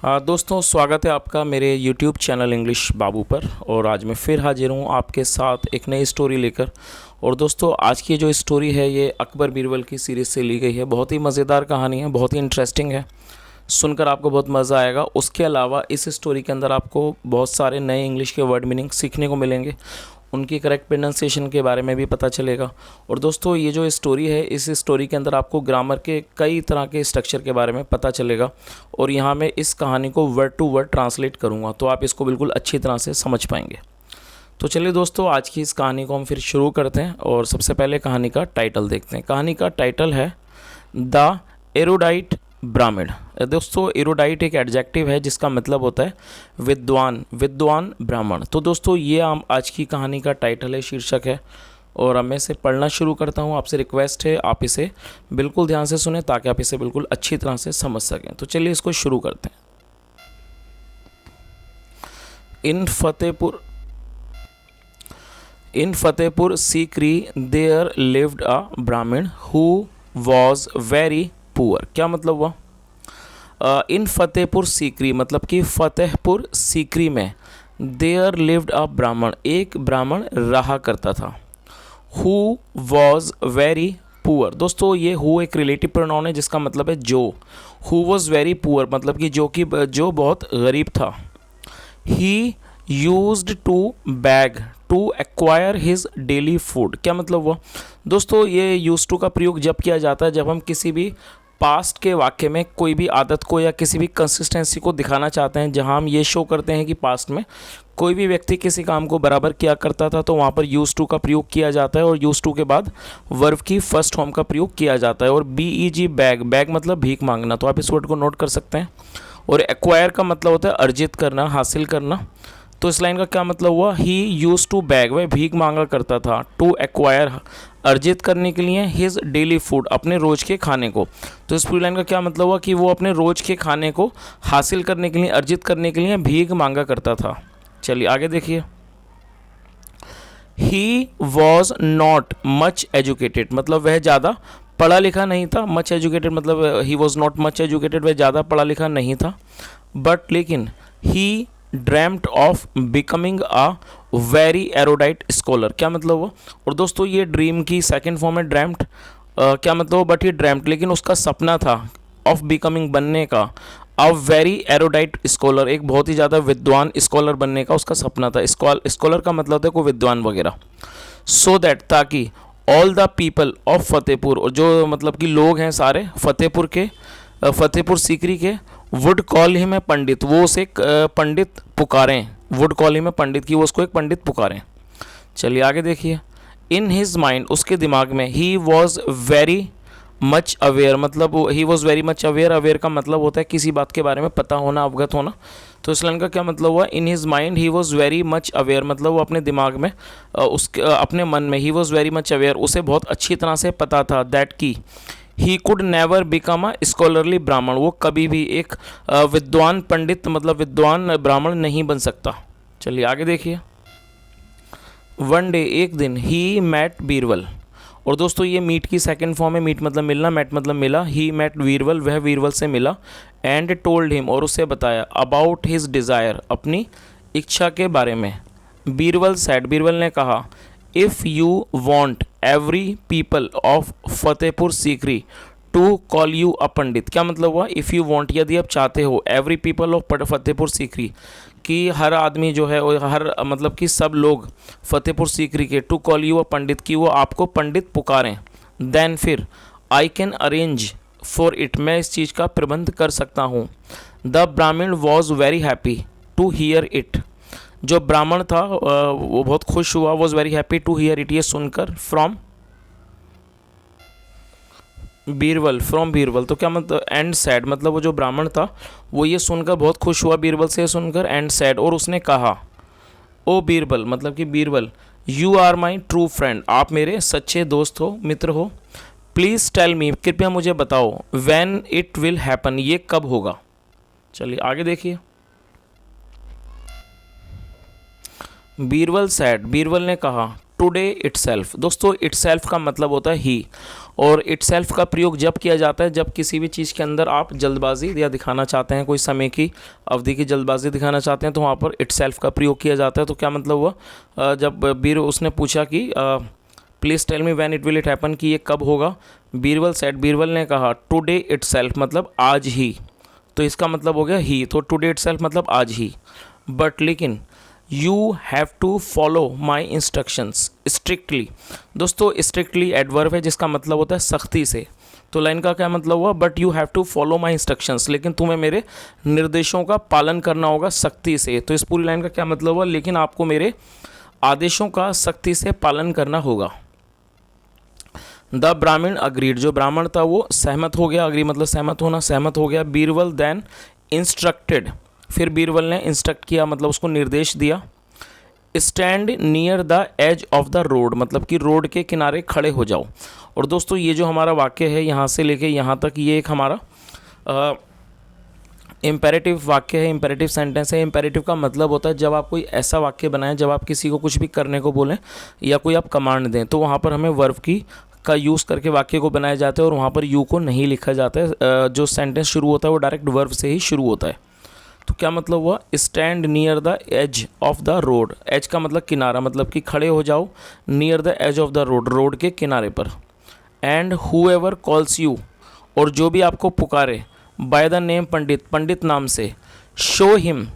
हाँ दोस्तों, स्वागत है आपका मेरे YouTube चैनल इंग्लिश बाबू पर। और आज मैं फिर हाजिर हूँ आपके साथ एक नई स्टोरी लेकर। और दोस्तों, आज की जो स्टोरी है ये अकबर बीरबल की सीरीज़ से ली गई है। बहुत ही मज़ेदार कहानी है, बहुत ही इंटरेस्टिंग है, सुनकर आपको बहुत मज़ा आएगा। उसके अलावा इस स्टोरी के अंदर आपको बहुत सारे नए इंग्लिश के वर्ड मीनिंग सीखने को मिलेंगे, उनकी करेक्ट प्रोनाउंसिएशन के बारे में भी पता चलेगा। और दोस्तों, ये जो स्टोरी है, इस स्टोरी के अंदर आपको ग्रामर के कई तरह के स्ट्रक्चर के बारे में पता चलेगा। और यहाँ मैं इस कहानी को वर्ड टू वर्ड ट्रांसलेट करूँगा, तो आप इसको बिल्कुल अच्छी तरह से समझ पाएंगे। तो चलिए दोस्तों, आज की इस कहानी को हम फिर शुरू करते हैं। और सबसे पहले कहानी का टाइटल देखते हैं। कहानी का टाइटल है द एरोडाइट ब्राह्मण। दोस्तों, एरोडाइट एक एडजेक्टिव है जिसका मतलब होता है विद्वान, विद्वान ब्राह्मण। तो दोस्तों, ये आज की कहानी का टाइटल है, शीर्षक है। और अब मैं इसे पढ़ना शुरू करता हूँ। आपसे रिक्वेस्ट है आप इसे बिल्कुल ध्यान से सुने ताकि आप इसे बिल्कुल अच्छी तरह से समझ सकें। तो चलिए इसको शुरू करते हैं। In Fatehpur Sikri there lived a Brahmin who was very poor. क्या मतलब हुआ? इन फतेहपुर सीकरी मतलब कि फतेहपुर सीकरी में देयर लिव्ड अ ब्राह्मण, एक ब्राह्मण रहा करता था। Who was very poor. दोस्तों, ये हु एक रिलेटिव प्रोनाउन है जिसका मतलब है जो। हु वॉज वेरी पुअर मतलब कि जो बहुत गरीब था। He used to beg to acquire his daily food. क्या मतलब हुआ? दोस्तों, ये यूज टू का प्रयोग जब किया जाता है जब हम किसी भी पास्ट के वाक्य में कोई भी आदत को या किसी भी कंसिस्टेंसी को दिखाना चाहते हैं। जहां हम ये शो करते हैं कि पास्ट में कोई भी व्यक्ति किसी काम को बराबर किया करता था, तो वहाँ पर यूज टू का प्रयोग किया जाता है। और यूज टू के बाद वर्ब की फर्स्ट फॉर्म का प्रयोग किया जाता है। और BEG बैग, बैग मतलब भीख मांगना, तो आप इस वर्ड को नोट कर सकते हैं। और एक्वायर का मतलब होता है अर्जित करना, हासिल करना। तो इस लाइन का क्या मतलब हुआ? ही यूज टू बैग, वह भीख मांगा करता था। टू एक्वायर अर्जित करने के लिए, हिज डेली फूड अपने रोज़ के खाने को। तो इस पूरी लाइन का क्या मतलब हुआ कि वो अपने रोज़ के खाने को हासिल करने के लिए, अर्जित करने के लिए भीख मांगा करता था। चलिए आगे देखिए। ही वॉज नॉट मच एजुकेटेड मतलब वह ज़्यादा पढ़ा लिखा नहीं था। मच एजुकेटेड मतलब he was not much educated, वह ज़्यादा पढ़ा लिखा नहीं था। बट लेकिन he dreamed of becoming a very erudite scholar. क्या मतलब हुआ? और दोस्तों, ये ड्रीम की सेकंड फॉर्म है ड्रैम्ड। क्या मतलब हुआ? बट ही ड्रैम्ड, लेकिन उसका सपना था ऑफ बिकमिंग बनने का, अ वेरी एरोडाइट स्कॉलर, एक बहुत ही ज़्यादा विद्वान स्कॉलर बनने का उसका सपना था। स्कॉलर का मतलब होता है कोई विद्वान वगैरह। सो दैट, ताकि all the people of Fatehpur, और जो मतलब कि लोग हैं सारे फतेहपुर के, फतेहपुर सीकरी के, वुड कॉल हिम ए पंडित, वो उसे एक पंडित पुकारें। वुड कॉल हिम ए पंडित की वो उसको एक पंडित पुकारें। चलिए आगे देखिए। इन हिज माइंड, उसके दिमाग में, he was very much aware मतलब he was very much aware. Aware का मतलब होता है किसी बात के बारे में पता होना, अवगत होना। तो इस लाइन का क्या मतलब हुआ? In his mind he was very much aware मतलब वो अपने दिमाग में, उसके अपने मन में, he was very much aware, उसे बहुत अच्छी तरह से पता था दैट की he could never become a scholarly ब्राह्मण, वो कभी भी एक विद्वान पंडित मतलब विद्वान ब्राह्मण नहीं बन सकता। चलिए आगे देखिए। वन डे, एक दिन, ही मैट बीरबल। और दोस्तों, ये मीट की सेकंड फॉर्म है। मीट मतलब मिलना, मैट मतलब मिला। ही मैट बीरबल, वह बीरबल से मिला। एंड टोल्ड हिम, और उसे बताया, अबाउट हिज डिज़ायर, अपनी इच्छा के बारे में। बीरबल सैड, बीरबल ने कहा, if you want every people of Fatehpur Sikri to call you a pandit. क्या मतलब हुआ? इफ़ यू वॉन्ट, यदि आप चाहते हो, every people of Fatehpur Sikri, कि हर आदमी जो है, और हर मतलब कि सब लोग फतेहपुर सीकरी के, टू कॉल यू अ पंडित, की वो आपको पंडित पुकारें। देन फिर, I can arrange for it, मैं इस चीज़ का प्रबंध कर सकता हूँ। The Brahmin was very happy to hear it, जो ब्राह्मण था वो बहुत खुश हुआ। Was very happy to hear it, ये सुनकर। फ्रॉम बीरबल, फ्रॉम बीरबल, तो क्या मतलब? एंड सैड मतलब वो जो ब्राह्मण था वो ये सुनकर बहुत खुश हुआ, बीरबल से सुनकर। एंड सैड, और उसने कहा, ओ बीरबल मतलब कि Birbal, you are my true friend, आप मेरे सच्चे दोस्त हो, मित्र हो। प्लीज़ टेल मी, कृपया मुझे बताओ, व्हेन इट विल हैपन, ये कब होगा। चलिए आगे देखिए। बीरबल सैड, बीरबल ने कहा, टुडे इटसेल्फ। दोस्तों इटसेल्फ का मतलब होता है ही, और इटसेल्फ का प्रयोग जब किया जाता है जब किसी भी चीज़ के अंदर आप जल्दबाजी या दिखाना चाहते हैं, कोई समय की अवधि की जल्दबाजी दिखाना चाहते हैं, तो वहाँ पर इटसेल्फ का प्रयोग किया जाता है। तो क्या मतलब हुआ, जब बीर उसने पूछा कि please tell me when it will it happen, कि ये कब होगा, बीरबल सेड, बीरबल ने कहा टुडे इटसेल्फ मतलब आज ही, तो इसका मतलब हो गया ही, तो टुडे इटसेल्फ मतलब आज ही। बट लेकिन you have to follow my instructions strictly. दोस्तों स्ट्रिक्टली एडवर्ब है जिसका मतलब होता है सख्ती से, तो लाइन का क्या मतलब हुआ, but you have to follow my instructions, लेकिन तुम्हें मेरे निर्देशों का पालन करना होगा सख्ती से। तो इस पूरी लाइन का क्या मतलब हुआ, लेकिन आपको मेरे आदेशों का सख्ती से पालन करना होगा। द ब्राह्मण अग्रीड, जो ब्राह्मण था वो सहमत हो गया, अग्री मतलब सहमत होना, सहमत हो गया। बीरबल देन इंस्ट्रक्टेड, फिर बीरबल ने इंस्ट्रक्ट किया मतलब उसको निर्देश दिया। Stand near the edge of the road, मतलब कि रोड के किनारे खड़े हो जाओ। और दोस्तों ये जो हमारा वाक्य है यहाँ से लेके यहाँ तक, ये एक हमारा इम्पेरेटिव वाक्य है, इम्पेरेटिव सेंटेंस है। इम्पेरेटिव का मतलब होता है जब आप कोई ऐसा वाक्य बनाएं जब आप किसी को कुछ भी करने को बोलें या कोई आप कमांड दें, तो वहाँ पर हमें वर्ब की का यूज़ करके वाक्य को बनाया जाता है और वहाँ पर यू को नहीं लिखा जाता है। जो सेंटेंस शुरू होता है वो डायरेक्ट वर्ब से ही शुरू होता है। तो क्या मतलब हुआ, stand near the edge of the road, edge का मतलब किनारा, मतलब कि खड़े हो जाओ near the edge of the road, road के किनारे पर। एंड हुएवर कॉल्स यू, और जो भी आपको पुकारे, बाय द नेम पंडित, पंडित नाम से, शो हिम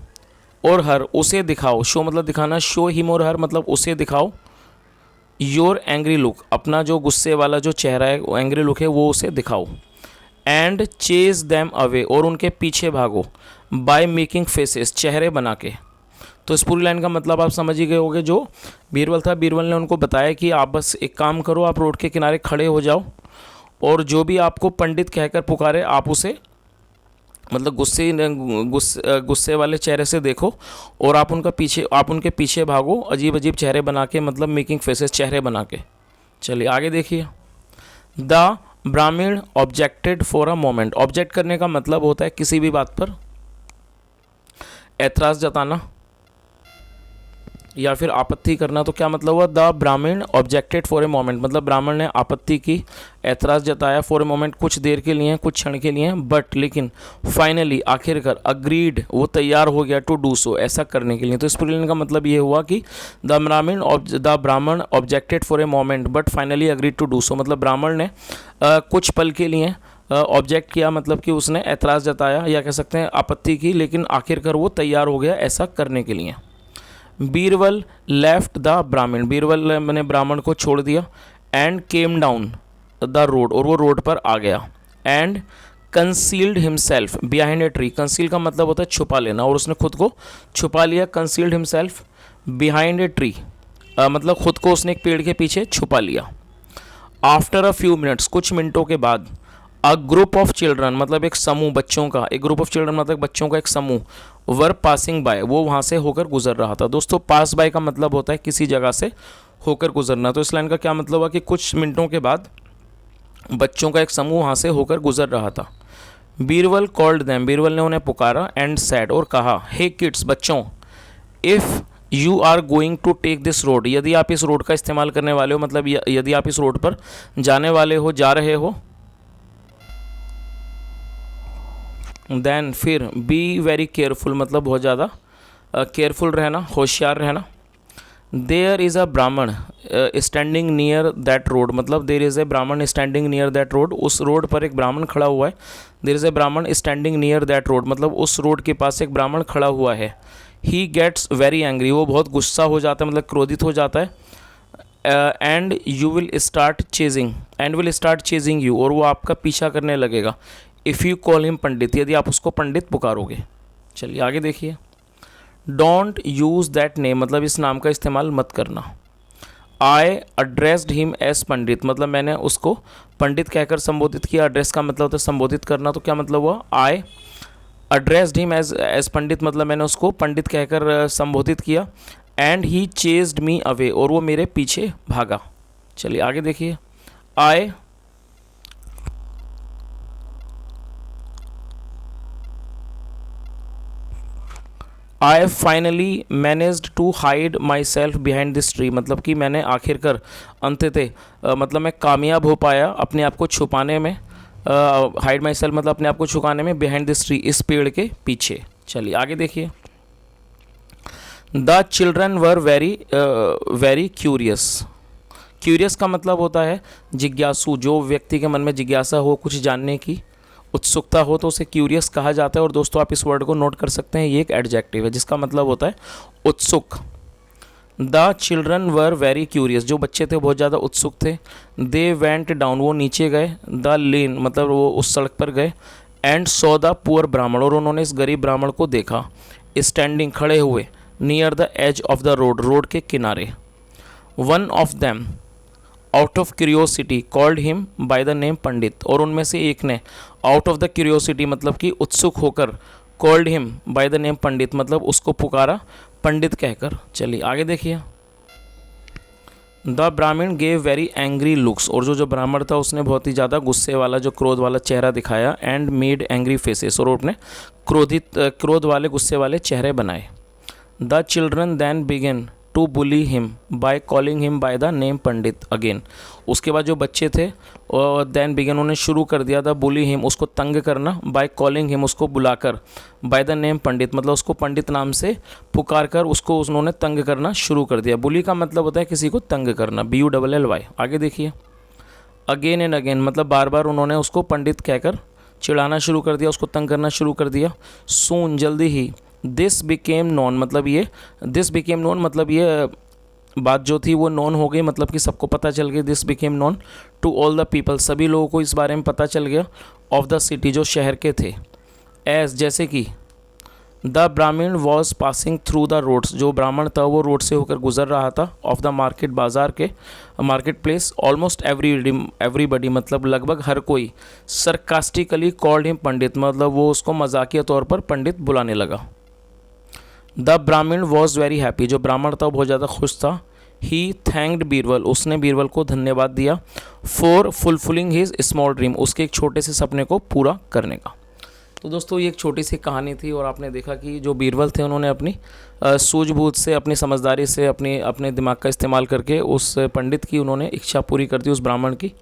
और हर, उसे दिखाओ, शो मतलब दिखाना, शो हिम और हर मतलब उसे दिखाओ, योर एंग्री लुक, अपना जो गुस्से वाला जो चेहरा है, एंग्री लुक है, वो उसे दिखाओ। एंड चेज दैम अवे, और उनके पीछे भागो, बाय मेकिंग फेसेस, चेहरे बना के। तो इस पूरी लाइन का मतलब आप समझ ही गए होंगे। जो बीरबल था, बीरबल ने उनको बताया कि आप बस एक काम करो, आप रोड के किनारे खड़े हो जाओ और जो भी आपको पंडित कहकर पुकारे आप उसे मतलब गुस्से वाले चेहरे से देखो और आप उनके पीछे भागो, अजीब अजीब चेहरे बना के, मतलब मेकिंग फेसेस, चेहरे बना के। चलिए आगे देखिए। The Brahmin objected for a moment, object करने का मतलब होता है किसी भी बात पर ऐतराज़ जताना या फिर आपत्ति करना। तो क्या मतलब हुआ, the Brahmin objected for a moment, मतलब ब्राह्मण ने आपत्ति की, ऐतराज़ जताया, फॉर ए मोमेंट कुछ देर के लिए, कुछ क्षण के लिए, बट लेकिन फाइनली आखिरकार, अग्रीड वो तैयार हो गया, टू डू सो ऐसा करने के लिए। तो इस पूरी लाइन का मतलब ये हुआ कि the Brahmin objected for a moment but finally agreed to do so, मतलब ब्राह्मण ने कुछ पल के लिए ऑब्जेक्ट किया, मतलब कि उसने ऐतराज़ जताया या कह सकते हैं आपत्ति की, लेकिन आखिरकार वो तैयार हो गया ऐसा करने के लिए। बीरबल लेफ्ट द ब्राह्मण, बीरबल ने ब्राह्मण को छोड़ दिया। And came down the road, और वो रोड पर आ गया। And concealed himself behind a tree, conceal का मतलब होता है छुपा लेना, और उसने खुद को छुपा लिया। Concealed himself behind a tree मतलब खुद को उसने एक पेड़ के पीछे छुपा लिया। आफ्टर अ फ्यू मिनट्स, कुछ मिनटों के बाद, अ ग्रुप ऑफ चिल्ड्रन मतलब एक समूह बच्चों का, एक ग्रुप ऑफ चिल्ड्रन मतलब बच्चों का एक समूह, वर पासिंग बाय वो वहाँ से होकर गुजर रहा था। दोस्तों पास बाय का मतलब होता है किसी जगह से होकर गुजरना। तो इस लाइन का क्या मतलब हुआ कि कुछ मिनटों के बाद बच्चों का एक समूह वहाँ से होकर गुजर रहा था। बीरबल कॉल्ड दैम, बीरबल ने उन्हें पुकारा। एंड सैड और कहा, हे किड्स बच्चों, if you are going to take this road, यदि आप इस रोड का इस्तेमाल करने वाले हो, मतलब यदि आप इस रोड पर जाने वाले हो, जा रहे हो, देन फिर बी वेरी केयरफुल मतलब बहुत ज़्यादा केयरफुल रहना, होशियार रहना। देयर इज़ अ ब्राह्मण स्टैंडिंग नियर दैट रोड, मतलब देयर इज़ ए ब्राह्मण स्टैंडिंग नियर दैट रोड, उस रोड पर एक ब्राह्मण खड़ा हुआ है। देयर इज़ ए ब्राह्मण स्टैंडिंग नियर दैट रोड मतलब उस रोड के पास एक ब्राह्मण खड़ा हुआ है। ही गेट्स वेरी एंग्री, वो बहुत गुस्सा हो जाता है, मतलब क्रोधित हो जाता है। And you will start chasing, and will start chasing you, और वो आपका पीछा करने लगेगा। इफ़ यू कॉल हिम पंडित, यदि आप उसको पंडित पुकारोगे। चलिए आगे देखिए। डोंट यूज़ दैट नेम मतलब इस नाम का इस्तेमाल मत करना। आई एड्रेस्ड हिम एज पंडित मतलब मैंने उसको पंडित कहकर संबोधित किया। एड्रेस का मतलब होता है संबोधित करना। तो क्या मतलब हुआ, I addressed him as pandit मतलब मैंने उसको पंडित कहकर संबोधित किया। And he chased me away और वो मेरे पीछे भागा। चलिए आगे देखिए। I I finally managed to hide myself behind this tree, मतलब कि मैंने आखिरकार अंततः मतलब मैं कामयाब हो पाया अपने आप को छुपाने में, हाइड माई सेल्फ मतलब अपने आप को छुपाने में, बिहाइंड दिस ट्री इस पेड़ के पीछे। चलिए आगे देखिए। The children were very curious. Curious का मतलब होता है जिज्ञासु, जो व्यक्ति के मन में जिज्ञासा हो, कुछ जानने की उत्सुकता हो तो उसे क्यूरियस कहा जाता है। और दोस्तों आप इस वर्ड को नोट कर सकते हैं, ये एक एडजेक्टिव है जिसका मतलब होता है उत्सुक। The children were very curious, जो बच्चे थे बहुत ज़्यादा उत्सुक थे। दे वेंट डाउन, वो नीचे गए। द लेन मतलब वो उस सड़क पर गए। एंड सॉ द पुअर ब्राह्मण, और उन्होंने इस गरीब ब्राह्मण को देखा। स्टैंडिंग, खड़े हुए। Near the edge of the road, road के किनारे। One of them out of curiosity called him by the name pandit, और उनमें से एक ने आउट ऑफ द क्यूरियोसिटी मतलब कि उत्सुक होकर, called him by the name pandit मतलब उसको पुकारा पंडित कहकर। चलिए आगे देखिए। द ब्राह्मण गेव वेरी एंग्री लुक्स, और जो ब्राह्मण था उसने बहुत ही ज़्यादा गुस्से वाला, जो क्रोध वाला चेहरा दिखाया। एंड मेड एंग्री फेसेस, और अपने क्रोध वाले गुस्से वाले चेहरे बनाए। The children then began to bully him by calling him by the name Pandit again. उसके बाद जो बच्चे थे और देन बिगेन, उन्होंने शुरू कर दिया था बुली हिम उसको तंग करना, बाय कॉलिंग हिम उसको बुलाकर, बाय द नेम पंडित मतलब उसको पंडित नाम से पुकार कर उसको उन्होंने तंग करना शुरू कर दिया। बुली का मतलब होता है किसी को तंग करना, BULLY। आगे देखिए। अगेन एंड अगेन मतलब बार बार उन्होंने उसको पंडित कहकर चिढ़ाना शुरू कर दिया, उसको तंग करना शुरू कर दिया। सून जल्दी ही। दिस बिकेम नॉन मतलब ये बात जो थी वो नॉन हो गई, मतलब कि सबको पता चल गई। This became known to all the people, सभी लोगों को इस बारे में पता चल गया। ऑफ द सिटी, जो शहर के थे। एज जैसे कि the Brahmin was passing through the roads, जो ब्राह्मण था वो रोड से होकर गुजर रहा था। ऑफ द मार्केट, बाजार के, मार्केट प्लेस। ऑलमोस्ट एवरीबडी मतलब लगभग हर कोई। सरकास्टिकली कॉल्ड हिम पंडित मतलब वो उसको मजाकिया तौर पर पंडित बुलाने लगा। The Brahmin was very happy, जो ब्राह्मण था बहुत ज़्यादा खुश था। ही थैंक्ड बीरबल, उसने बीरबल को धन्यवाद दिया। For fulfilling his small dream, उसके एक छोटे से सपने को पूरा करने का। तो दोस्तों ये एक छोटी सी कहानी थी, और आपने देखा कि जो बीरबल थे उन्होंने अपनी सूझबूझ से, अपनी समझदारी से, अपने दिमाग का इस्तेमाल करके उस पंडित की उन्होंने इच्छा पूरी कर दी, उस ब्राह्मण की।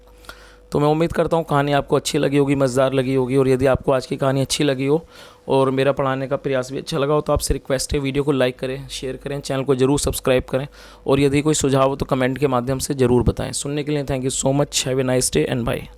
तो मैं उम्मीद करता हूँ कहानी आपको अच्छी लगी होगी, मज़ेदार लगी होगी। और यदि आपको आज की कहानी अच्छी लगी हो और मेरा पढ़ाने का प्रयास भी अच्छा लगा हो तो आपसे रिक्वेस्ट है वीडियो को लाइक करें, शेयर करें, चैनल को जरूर सब्सक्राइब करें, और यदि कोई सुझाव हो तो कमेंट के माध्यम से ज़रूर बताएं। सुनने के लिए thank you so much. Have a nice day and bye.